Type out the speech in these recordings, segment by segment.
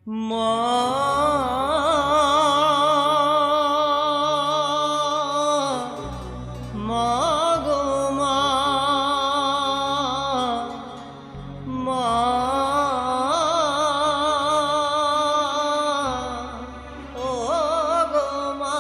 মা মা গো মা মা ও গো মা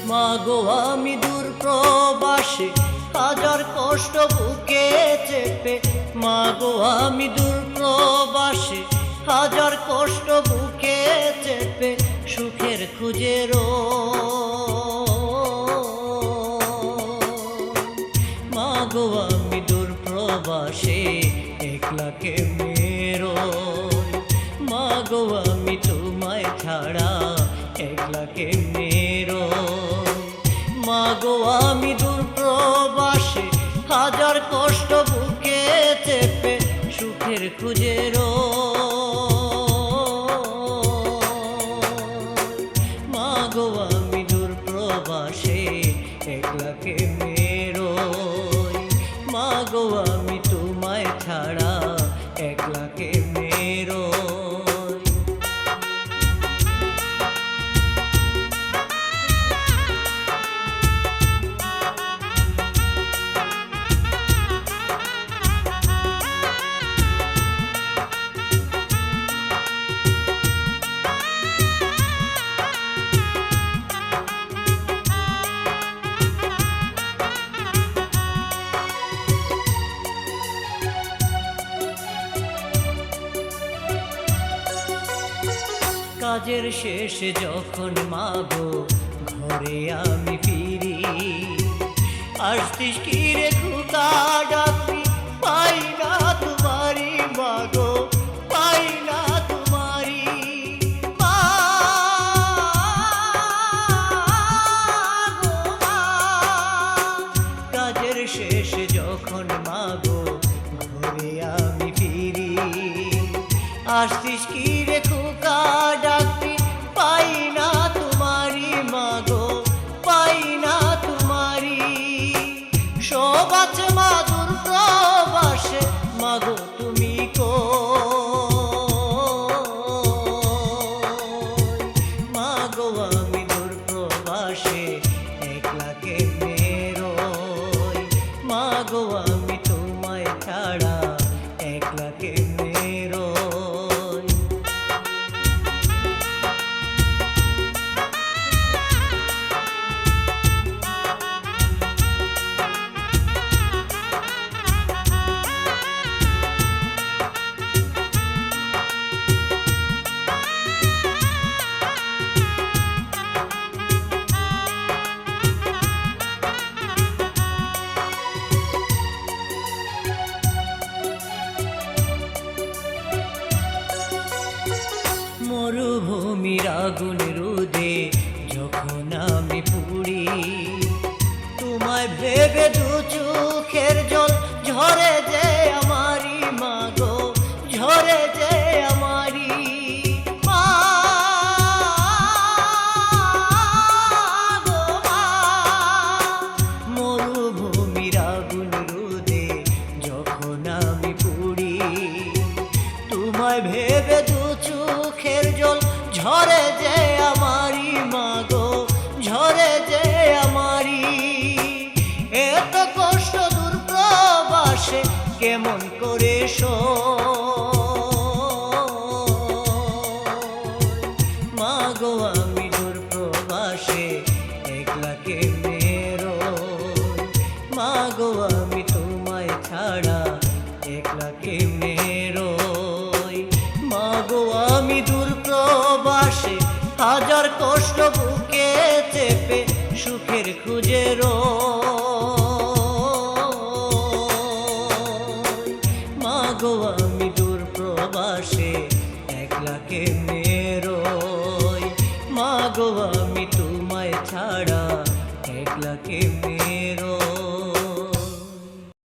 মাগো আমি দূর প্রবাসে হাজার কষ্ট বুকে চেপে মাগো আমি দূর প্রবাসে হাজার কষ্ট বুকে চেপে সুখের খুঁজে মাগো আমি দূর প্রবাসে একলা কেমনে মাগো আমি তোমায় ছাড়া একলা কেমনে মাগো আমি দূর প্রবাসে হাজার কষ্ট বুকে চেপে সুখের খুঁজে মাগো আমি দূর প্রবাসে একলা কেমনে মাগো আমি তোমায় ছাড়া একলা কেমনে কাজের শেষে যখন মাগো ঘরে আমি ফিরি আসতিস কি রে খুকা ডাকি পাই না তোমারি মাগো পাই না তোমারি মা গো মা। কাজের শেষে যখন মাগো ঘরে আমি ফিরি আসতিস কি রে খুকা ডাকতি পাই না তোমারি মাগো পাই না তোমারি সব আছে মাদুর প্রবাসে মাগো তুমি মাগো আমি দূর প্রবাসে একলা কেমনে মাগো আমি তোমায় ছাড়া একলা কেমনে মরুভূমির আগুন রোদে যখন আমি পুড়ি তোমায় ভেবে দু চোখের জল ঝরে যে আমারি মাগো ঝরে যে আমারি মা গো মা। মরুভূমির আগুন রোদে যখন আমি পুড়ি তোমায় ভেবে দু চোখের জল ঝরে যে আমারি মাগো ঝরে যে আমারি এত কষ্ট দূর প্রবাসে কেমন করে মাগো আমি দূর প্রবাসে একলা কেমনে মাগো আমি তোমায় ছাড়া একলা কেমনে মাগো আমি দূর প্রবাসে হাজার কষ্ট বুকে চেপে সুখের খুঁজে মাগো আমি দূর পাশে একলা কেমনে রই। মা গো আমি তোমায় ছাড়া একলা কেমনে রই।